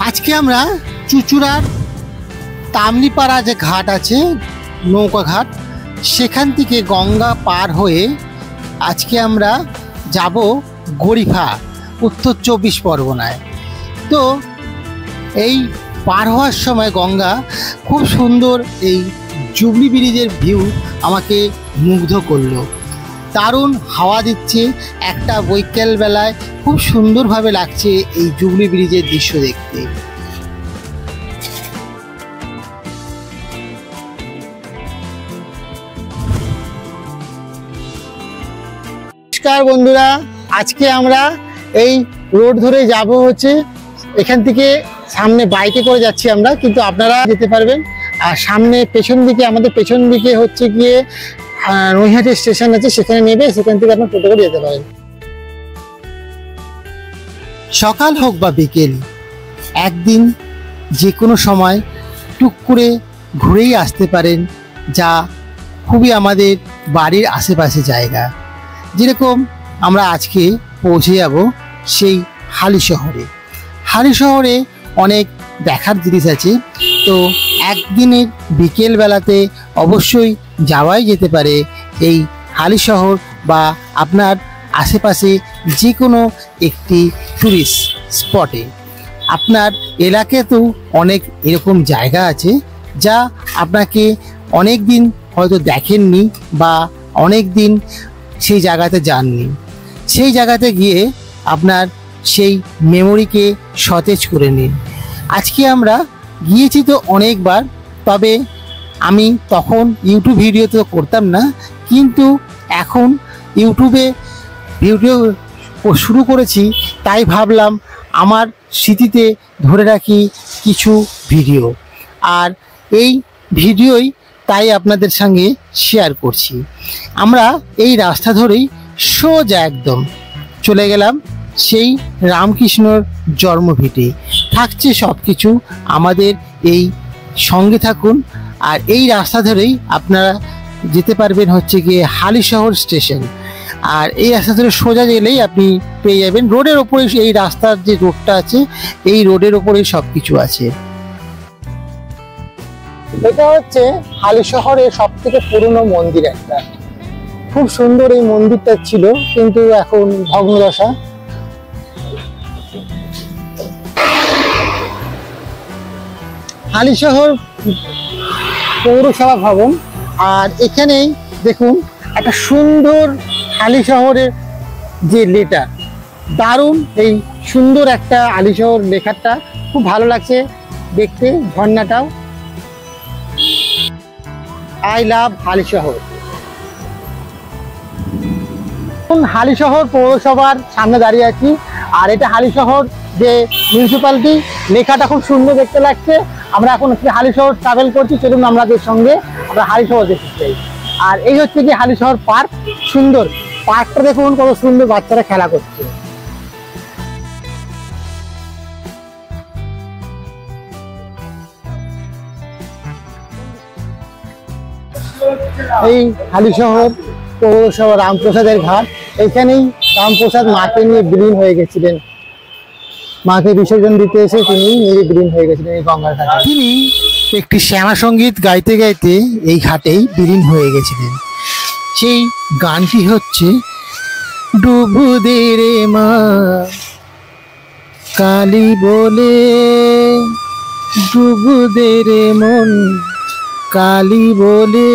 আজকে আমরা চুচুড়ার তামলিপাড়া যে ঘাট আছে নৌকা ঘাট, সেখান থেকে গঙ্গা পার হয়ে আজকে আমরা যাব গরিফা, উত্তর 24 পরগনায়। তো এই পার হওয়ার সময় গঙ্গা খুব সুন্দর, এই জুবলি ব্রিজের ভিউ আমাকে মুগ্ধ করলো। দারুণ হাওয়া দিচ্ছে, একটা বৈকাল বেলায় খুব সুন্দরভাবে লাগছে এই জুবলি ব্রিজের দৃশ্য দেখতে। নমস্কার বন্ধুরা, আজকে আমরা এই রোড ধরে যাব হচ্ছে, এখান থেকে সামনে বাইকে করে যাচ্ছি আমরা, কিন্তু আপনারা যেতে পারবেন। আর সামনে পেছন দিকে, আমাদের পেছন দিকে হচ্ছে গিয়ে নৈহাটি স্টেশন আছে, সেখানে নেবে, সেখান থেকে আপনার টোটো করে যেতে পারেন। সকাল হোক বা বিকেল, একদিন যে কোনো সময় টুক করে ঘুরেই আসতে পারেন, যা খুবই আমাদের বাড়ির আশেপাশে জায়গা। যেরকম আমরা আজকে পৌঁছে যাব সেই হালিশহরে। হালিশহরে অনেক দেখার জিনিস আছে, তো একদিনের বিকেল বেলাতে অবশ্যই যাওয়াই যেতে পারে এই হালিশহর বা আপনার আশেপাশে যে কোনো একটি টুরিস্ট স্পটে। আপনার এলাকাতেও অনেক এরকম জায়গা আছে যা আপনাকে অনেক দিন হয়তো দেখেননি বা অনেক দিন সেই জায়গাতে যাননি। সেই জায়গাতে গিয়ে আপনার সেই মেমোরিকে সতেজ করে নিন। আজকে আমরা গিয়েছি তো অনেকবার, তবে আমি তখন ইউটিউব ভিডিও তো করতাম না, কিন্তু এখন ইউটিউবে ভিডিও শুরু করেছি, তাই ভাবলাম আমার স্মৃতিতে ধরে রাখি কিছু ভিডিও, আর এই ভিডিওই তাই আপনাদের সঙ্গে শেয়ার করছি। আমরা এই রাস্তা ধরেই সোজা একদম চলে গেলাম সেই রামকৃষ্ণর জন্মভিটে। থাকছে সব কিছু, আমাদের এই সঙ্গে থাকুন। আর এই রাস্তা ধরেই আপনারা যেতে পারবেন হচ্ছে গিয়ে হালিশহর স্টেশন। আর এই রাস্তা ধরে সোজা গেলেই আপনি পেয়ে যাবেন, রোডের ওপরে, এই রাস্তার যে রোডটা আছে এই রোডের ওপরেই সব কিছু আছে। এটা হচ্ছে হালিশহরের সব থেকে পুরনো মন্দির একটা। খুব সুন্দর এই মন্দিরটা ছিল, কিন্তু এখন ভগ্নদশা। হালিশহর পৌরসভা ভবন, আর এখানেই দেখুন একটা সুন্দর হালিশহরের যে লেটার, দারুণ এই সুন্দর একটা হালিশহর লেখাটা খুব ভালো লাগছে দেখতে। ঝর্ণাটাও আই লাভ হালিশহর। হালিশহর পৌরসভার সামনে দাঁড়িয়ে আছি, আর এটা হালিশহর যে মিউনিসিপ্যালিটি লেখাটা খুব সুন্দর দেখতে লাগছে। আমরা এখন হালিশহর ট্রাভেল করছি, চলুন আমাদের সঙ্গে আমরা হালিশহর দেখতে চাই। আর এই হচ্ছে কি হালিশহর পার্ক, সুন্দর পার্কটা দেখুন কত সুন্দর, বাচ্চারা খেলা করছে। এই হালিশহর পৌরসভা রামপ্রসাদের ঘাট, এইখানেই রামপ্রসাদ মাকে নিয়ে বিলীন হয়ে গেছিলেন। মাকে বিসর্জন দিতে এসে তিনি নিজে বিলীন হয়ে গেছিলেন এই গঙ্গার ঘাটে। তিনি একটি শ্যামা সঙ্গীত গাইতে গাইতে এই ঘাটেই বিলীন হয়ে গেছিলেন। সেই গানটি হচ্ছে ডুবু দে রে মা, কালী বলে ডুব দে রে মন, কালী বলে।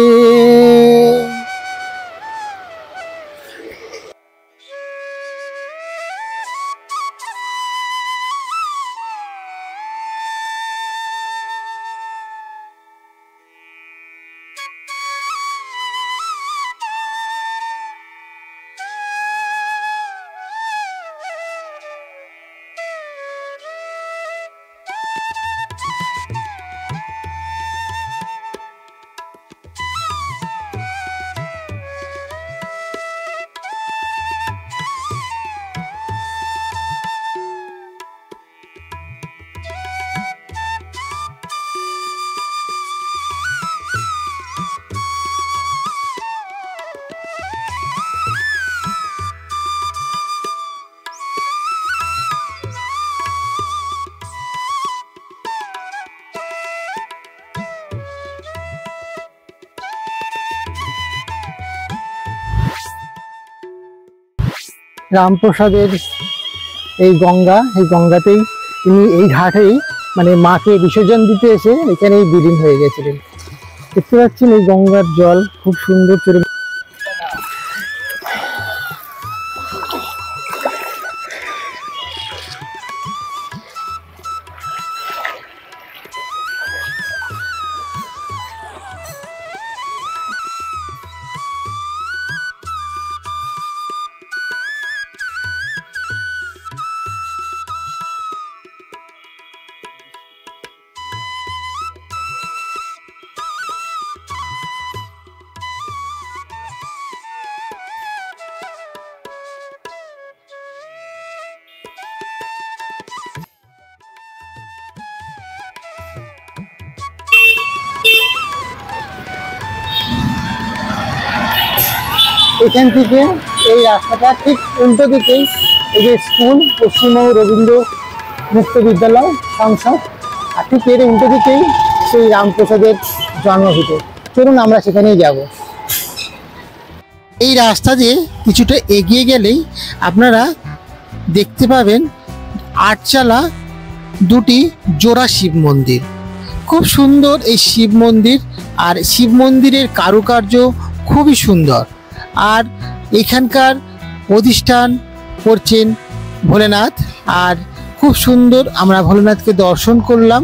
রামপ্রসাদের এই গঙ্গাতেই তিনি এই ঘাটেই মানে মাকে বিসর্জন দিতে এসে এখানেই বিলীন হয়ে গেছিলেন। দেখতে পাচ্ছেন এই গঙ্গার জল খুব সুন্দর চলে। এখান থেকে এই রাস্তাটা ঠিক উল্টো দিকেই এই যে স্কুল পশ্চিমবঙ্গ রবীন্দ্র মুক্ত বিদ্যালয় সংসদ, আর ঠিক এর উল্টো দিকেই সেই রামপ্রসাদের জন্মভূমি। চলুন আমরা সেখানেই যাব। এই রাস্তা দিয়ে কিছুটা এগিয়ে গেলেই আপনারা দেখতে পাবেন আটচালা দুটি জোড়া শিব মন্দির। খুব সুন্দর এই শিব মন্দির, আর শিব মন্দিরের কারুকার্য খুবই সুন্দর। আর এখানকার প্রতিষ্ঠান করছেন ভোলেনাথ, আর খুব সুন্দর আমরা ভোলেনাথকে দর্শন করলাম।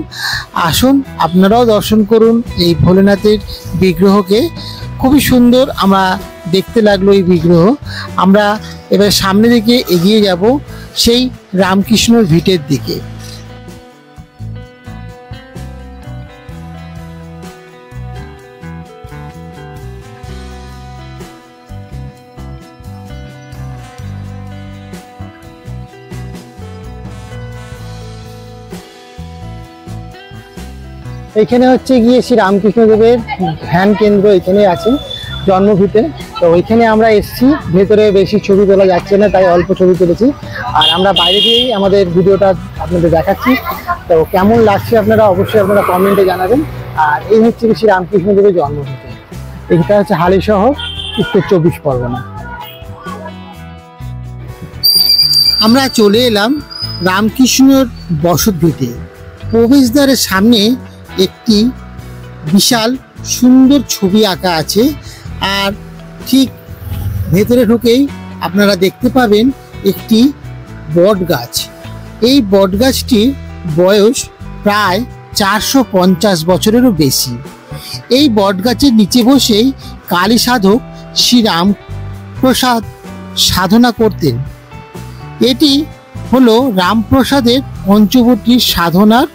আসুন আপনারাও দর্শন করুন এই ভোলেনাথের বিগ্রহকে। খুবই সুন্দর আমরা দেখতে লাগলো এই বিগ্রহ। আমরা এবার সামনে দিকে এগিয়ে যাব সেই রামকৃষ্ণর ভিটের দিকে। এখানে হচ্ছে গিয়ে শ্রী রামকৃষ্ণদেবের ধ্যান কেন্দ্র এখানে আছে জন্মভূতে। তো ওইখানে আমরা এসেছি, ভেতরে বেশি ছবি তোলা যাচ্ছে না, তাই অল্প ছবি তুলেছি। আর আমরা বাইরে দিয়েই আমাদের ভিডিওটা আপনাদের দেখাচ্ছি। তো কেমন লাগছে আপনারা অবশ্যই আপনারা কমেন্টে জানাবেন। আর এই হচ্ছে শ্রী রামকৃষ্ণদেবের জন্মভূতে। এটা হচ্ছে হালিশহর, উত্তর 24 পরগনা। আমরা চলে এলাম রামকৃষ্ণর বসতভিটে। প্রবেশদ্বারের সামনে একটি বিশাল সুন্দর ছবি আঁকা আছে, আর ঠিক ভেতরে ঢুকেই আপনারা দেখতে পাবেন একটি বট গাছ। এই বট গাছটির বয়স প্রায় 450 বছরেরও বেশি। এই বট গাছের নিচে বসেই কালী সাধক শ্রী রামপ্রসাদ সাধনা করতেন। এটি হলো রামপ্রসাদের পঞ্চবটীর সাধনার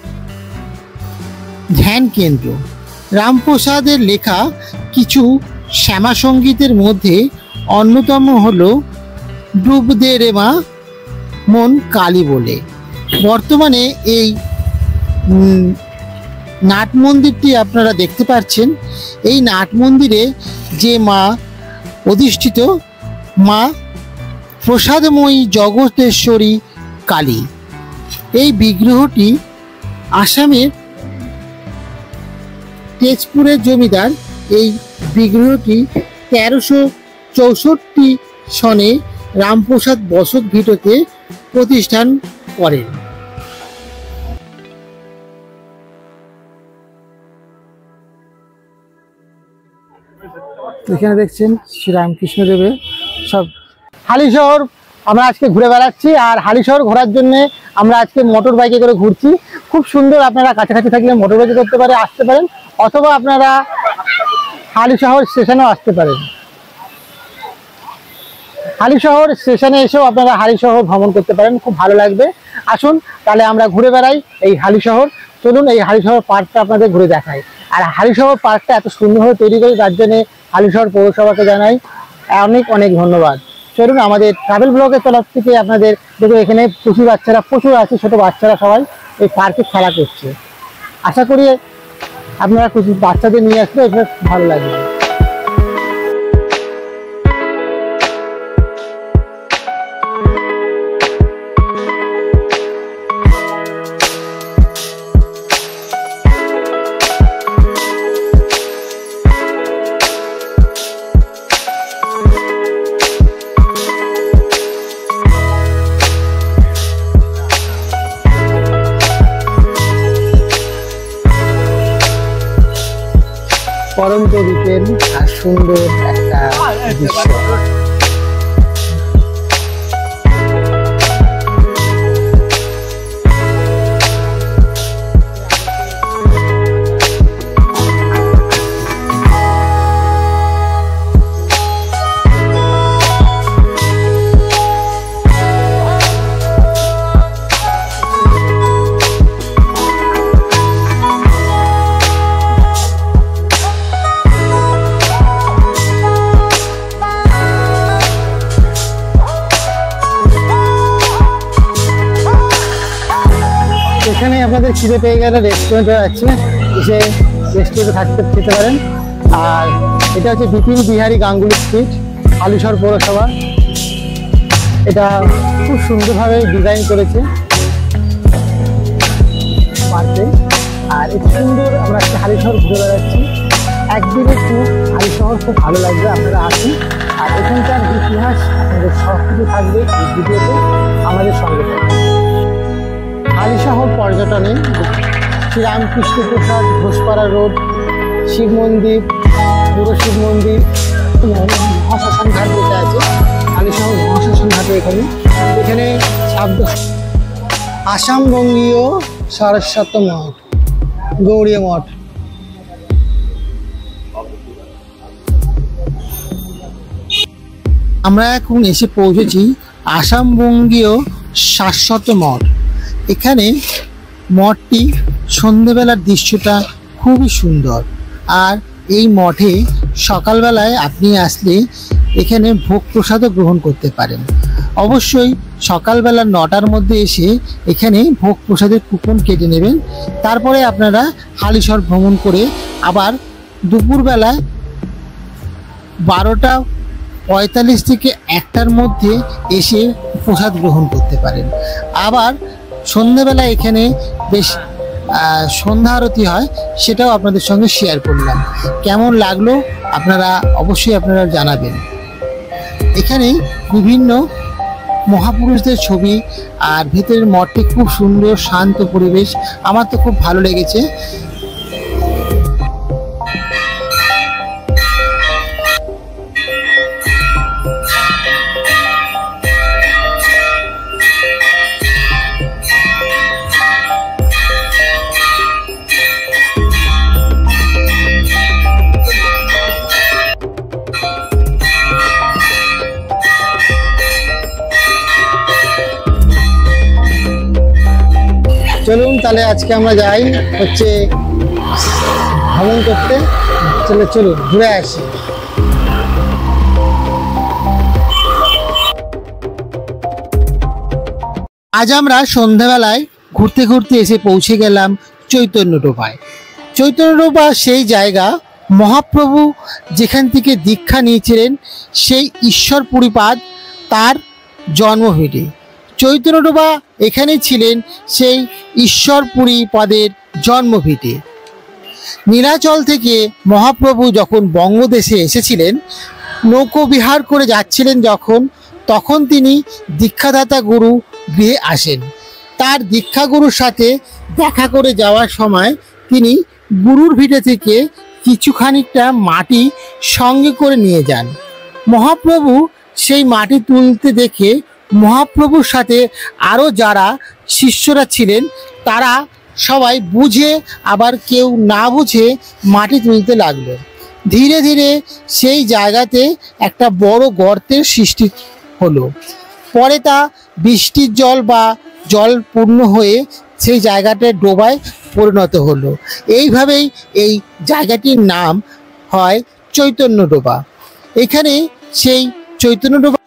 ধ্যান কেন্দ্র। রামপ্রসাদের লেখা কিছু শ্যামা সঙ্গীতের মধ্যে অন্যতম হল ডুব দে রে মা মন কালী বলে। বর্তমানে এই নাট মন্দিরটি আপনারা দেখতে পাচ্ছেন। এই নাট মন্দিরে যে মা অধিষ্ঠিত, মা প্রসাদময়ী জগতেশ্বরী কালী। এই বিগ্রহটি আসামের তেজপুরের জমিদার এই বিগ্রহটি 1364 সনে রামপ্রসাদ বসতভিটকে প্রতিষ্ঠান করেন। এখানে দেখছেন শ্রীরামকৃষ্ণ দেবের সব। হালিশহর আমরা আজকে ঘুরে বেড়াচ্ছি, আর হালিশহর ঘোরার জন্য আমরা আজকে মোটর বাইকে করে ঘুরছি। খুব সুন্দর, আপনারা কাছাকাছি থাকলে মোটর বাইকে করতে পারে আসতে পারেন, অথবা আপনারা হালিশহর স্টেশনেও আসতে পারেন। হালিশহর স্টেশনে এসেও আপনারা হালিশহর ভ্রমণ করতে পারেন, খুব ভালো লাগবে। আসুন তাহলে আমরা ঘুরে বেড়াই এই হালিশহর। চলুন এই হালিশহর পার্কটা আপনাদের ঘুরে দেখাই। আর হালিশহর পার্কটা এত সুন্দরভাবে তৈরি করে তার জন্য হালিশহর পৌরসভাকে জানাই অনেক অনেক ধন্যবাদ। চলুন আমাদের ট্রাভেল ব্লগের তরফ থেকে আপনাদের দেখুন, এখানে বাচ্চারা প্রচুর আছে, ছোট বাচ্চারা সবাই এই পার্কে খেলা করছে। আশা করি আপনারা কিছু বাচ্চাদের নিয়ে আসলে এটা ভালো লাগবে। পরন্ত বিকেল আর সুন্দর একটা দৃশ্য। এখানে আপনাদের খিদে পেয়ে গেলে রেস্টুরেন্টে যাচ্ছে, এসে রেস্টুরেন্টে থাকতে খেতে পারেন। আর এটা হচ্ছে বিপিন বিহারী গাঙ্গুলি স্ট্রিট, হালিশহর পৌরসভা। এটা খুব সুন্দরভাবে ডিজাইন করেছে পার্কে। আর এত সুন্দর আমরা আজকে হালিশহর ঘুরে বেড়াচ্ছি। একদিনে ট্যুর হালিশহর খুব ভালো লাগবে, আপনারা আসুন। আর এখানকার ইতিহাস আপনাদের সব কিছু থাকবে এই ভিডিওতে, আমাদের সঙ্গে থাকবে। হালিশহর পর্যটনে শ্রীরামকৃষ্ণ প্রসাদ, ঘোষপাড়া রোড, শিব মন্দির, পুরো শিব মন্দির, মহাশ্মশান ঘাট যেটা আছে হালিশহর মহাশ্মশান ঘাটে, এখানে আসাম বঙ্গীয় সারস্বত মঠ, গৌড়ীয় মঠ। আমরা এখন এসে পৌঁছেছি আসাম বঙ্গীয় শাশ্বত মঠ। এখানে মঠটি সন্ধ্যেবেলার দৃশ্যটা খুবই সুন্দর। আর এই মঠে সকালবেলায় আপনি আসলে এখানে ভোগ প্রসাদও গ্রহণ করতে পারেন। অবশ্যই সকালবেলা 9টার মধ্যে এসে এখানে ভোগ প্রসাদের কুপন কেটে নেবেন। তারপরে আপনারা হালিশহর ভ্রমণ করে আবার দুপুরবেলা 12:45 থেকে 1টার মধ্যে এসে প্রসাদ গ্রহণ করতে পারেন। আবার সন্ধ্যেবেলা এখানে বেশ সন্ধ্যা আরতি হয়, সেটাও আপনাদের সঙ্গে শেয়ার করলাম। কেমন লাগলো আপনারা অবশ্যই জানাবেন। এখানে বিভিন্ন মহাপুরুষদের ছবি, আর ভেতরের মঠটি খুব সুন্দর, শান্ত পরিবেশ, আমার তো খুব ভালো লেগেছে। চলুন তাহলে আজকে আমরা যাই হচ্ছে ভ্রমণ করতে। চলুন ঘুরে আসি। আজ আমরা সন্ধ্যাবেলায় ঘুরতে ঘুরতে এসে পৌঁছে গেলাম চৈতন্য টোপায়। চৈতন্য টোপা সেই জায়গা, মহাপ্রভু যেখান থেকে দীক্ষা নিয়েছিলেন সেই ঈশ্বরপুরীপাদ তার জন্মভিটে। চৈতন্য টোপা এখানেই ছিলেন সেই ঈশ্বরপুরীপাদের জন্মভিটে। নীলাচল থেকে মহাপ্রভু যখন বঙ্গদেশে এসেছিলেন, নৌকোবিহার করে যাচ্ছিলেন তখন তিনি দীক্ষাদাতা গুরু গৃহে আসেন। তার দীক্ষাগুরুর সাথে দেখা করে যাওয়ার সময় তিনি গুরুর ভিটে থেকে কিছু খানিকটা মাটি সঙ্গে করে নিয়ে যান। মহাপ্রভু সেই মাটি তুলতে দেখে মহাপ্রভুর সাথে আরও যারা শিষ্যরা ছিলেন তারা সবাই বুঝে আবার কেউ না বুঝে মাটি তুলতে লাগলো। ধীরে ধীরে সেই জায়গাতে একটা বড় গর্তের সৃষ্টি হলো। পরে তা বৃষ্টির জল বা জল পূর্ণ হয়ে সেই জায়গাটা ডোবায় পরিণত হলো। এইভাবেই এই জায়গাটির নাম হয় চৈতন্য ডোবা। এখানে সেই চৈতন্য ডোবা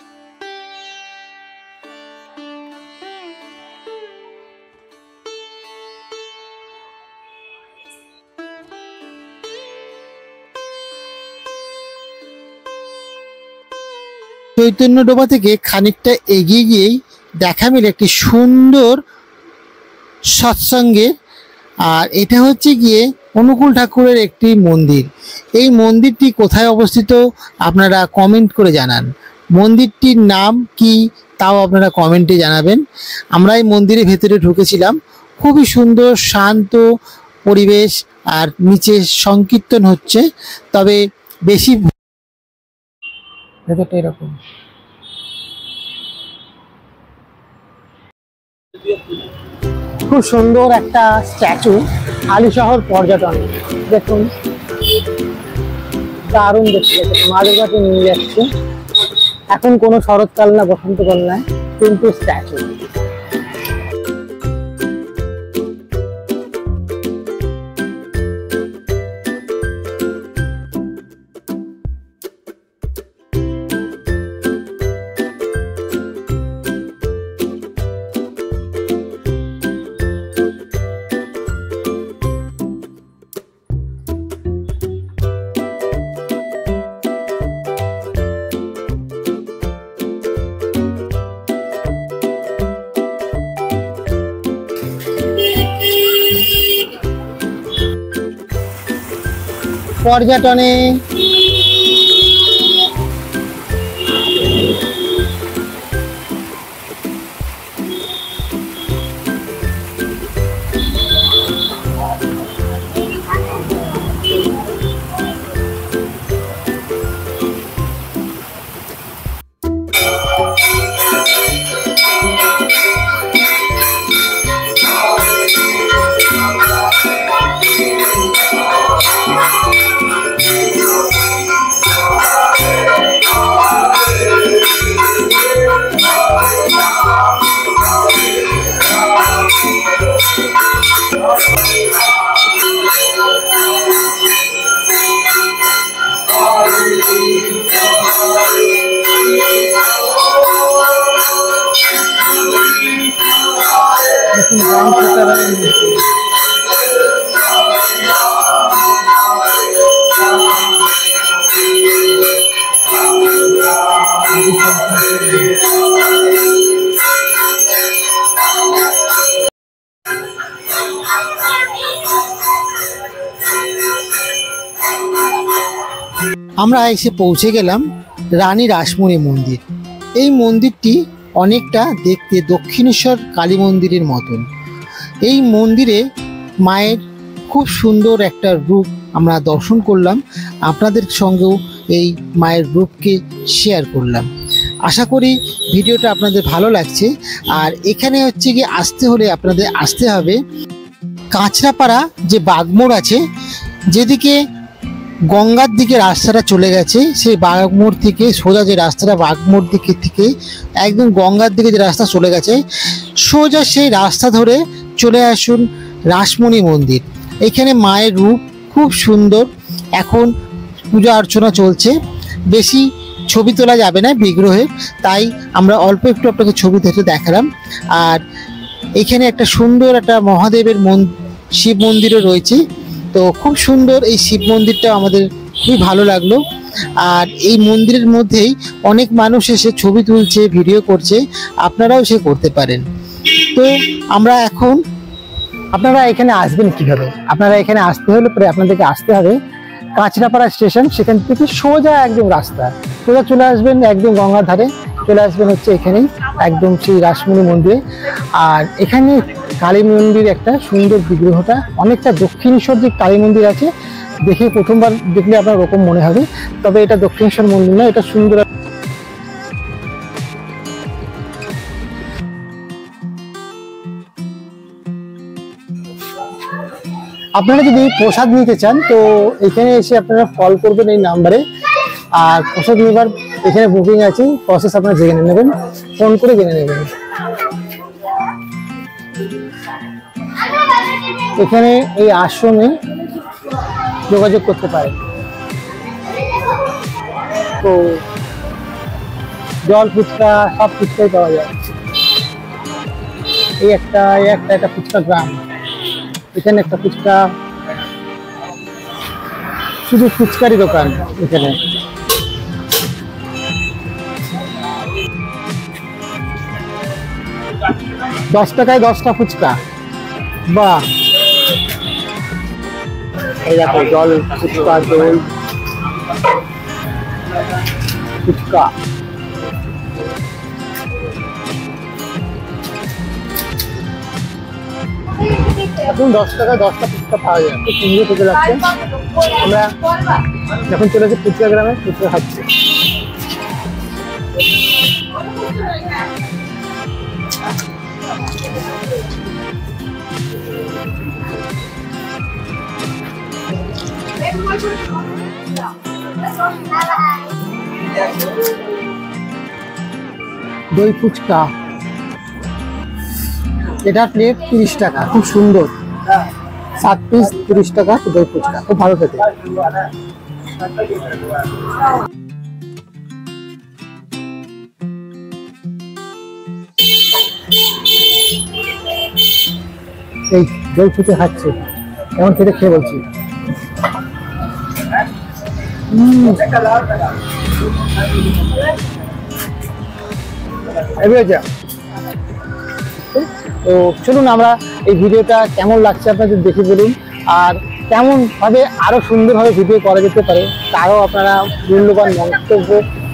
চৈতন্য ডোবা থেকে খানিকটা এগিয়ে গিয়েই দেখা মিলে একটি সুন্দর সৎসঙ্গের, আর এটা হচ্ছে গিয়ে অনুকূল ঠাকুরের একটি মন্দির। এই মন্দিরটি কোথায় অবস্থিত আপনারা কমেন্ট করে জানান। মন্দিরটির নাম কি তাও আপনারা কমেন্টে জানাবেন। আমরা এই মন্দিরের ভেতরে ঢুকেছিলাম, খুবই সুন্দর শান্ত পরিবেশ, আর নিচে সংকীর্তন হচ্ছে। তবে বেশি ভেতরটা এরকম খুব সুন্দর একটা স্ট্যাচু, হালিশহর পর্যটন। দেখুন দারুণ দেখতে, মাঝের কাছে নিয়ে যাচ্ছে। এখন কোনো শরৎকাল না বসন্তকাল নয়, কিন্তু স্ট্যাচু। পর্যটনে আমরা এসে পৌঁছে গেলাম রানী রাসমণি মন্দির। এই মন্দিরটি অনেকটা দেখতে দক্ষিণেশ্বর কালী মন্দিরের মতন। এই মন্দিরে মায়ের খুব সুন্দর একটা রূপ আমরা দর্শন করলাম, আপনাদের সঙ্গেও এই মায়ের রূপকে শেয়ার করলাম। আশা করি ভিডিওটা আপনাদের ভালো লাগছে। আর এখানে হচ্ছে গিয়ে আসতে হলে আপনাদের আসতে হবে কাঁচরাপাড়া যে বাগমোড় আছে, যেদিকে গঙ্গার দিকে রাস্তাটা চলে গেছে, সেই বাগমোড় থেকে সোজা যে রাস্তাটা বাগমোড় দিকে থেকে একদম গঙ্গার দিকে যে রাস্তা চলে গেছে, সোজা সেই রাস্তা ধরে চলে আসুন রাসমণি মন্দির। এখানে মায়ের রূপ খুব সুন্দর। এখন পূজা অর্চনা চলছে, বেশি ছবি তোলা যাবে না বিগ্রহের, তাই আমরা অল্প একটু আপনাকে ছবি তুলে দেখালাম। আর এখানে একটা সুন্দর একটা মহাদেবের শিব মন্দিরও রয়েছে। তো খুব সুন্দর এই শিব মন্দিরটা আমাদের খুবই ভালো লাগলো। আর এই মন্দিরের মধ্যেই অনেক মানুষ এসে ছবি তুলছে, ভিডিও করছে, আপনারাও সে করতে পারেন। তো আমরা এখন, আপনারা এখানে আসবেন কিভাবে? আপনারা এখানে আসতে হলে পরে আপনাদেরকে আসতে হবে কাঁচরাপাড়া স্টেশন, সেখান থেকে সোজা একদম রাস্তা সোজা চলে আসবেন, একদম গঙ্গার ধারে চলে আসবেন হচ্ছে এখানেই একদম সেই রাসমণি মন্দিরে। আর এখানে কালী মন্দির একটা সুন্দর বিগ্রহটা অনেকটা দক্ষিণেশ্বর যে কালী মন্দির আছে দেখে প্রথমবার দেখলে আপনার ওরকম মনে হবে, তবে এটা দক্ষিণেশ্বর মন্দির না, এটা সুন্দর। আপনারা যদি প্রসাদ নিতে চান তো এখানে এসে আপনারা কল করবেন এই নাম্বারে, আর প্রসাদ নেবার এখানে বুকিং আছে, প্রসেস আপনারা জেনে নেবেন, ফোন করে জেনে নেবেন। এখানে এই আশ্রমে যোগাযোগ করতে পারেন। তো জল ফুচকা সব ফুচকাই পাওয়া যায়। এই একটা ফুচকা গ্রাম, এখানে একটা ফুচকা, শুধু ফুচকারই দোকান এখানে। ৳10 10টা ফুচকা, বাহ। এই দেখো জল ফুচকা, দই ফুচকা। এখন ৳10 10টা ফুচকা পাওয়া যায়, খুব সুন্দর খেতে লাগছে। আমরা যখন চলেছি ফুচকা গ্রামে ফুচকা খাচ্ছি। দই ফুচকা, এটা প্লেট 30 টাকা, খুব সুন্দর। 7 পিস 30 টাকা দই ফুচকা, খুব ভালো খেতে। এই দই ফুচকা খাচ্ছে, কেমন খেতে খেয়ে বলছি। তো চলুন আমরা এই ভিডিওটা কেমন লাগছে আপনাদের দেখে বলুন, আর কেমন ভাবে আরো সুন্দরভাবে ভিডিও করা যেতে পারে তারও আপনারা মূল্যবান মন্তব্য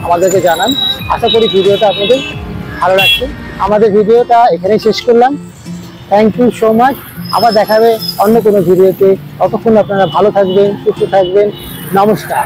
আমাদেরকে জানান। আশা করি ভিডিওটা আপনাদের ভালো লাগছে। আমাদের ভিডিওটা এখানেই শেষ করলাম। Thank you so much. আবার দেখা হবে অন্য কোনো ভিডিওতে। ততক্ষণ আপনারা ভালো থাকবেন, সুস্থ থাকবেন। নমস্কার।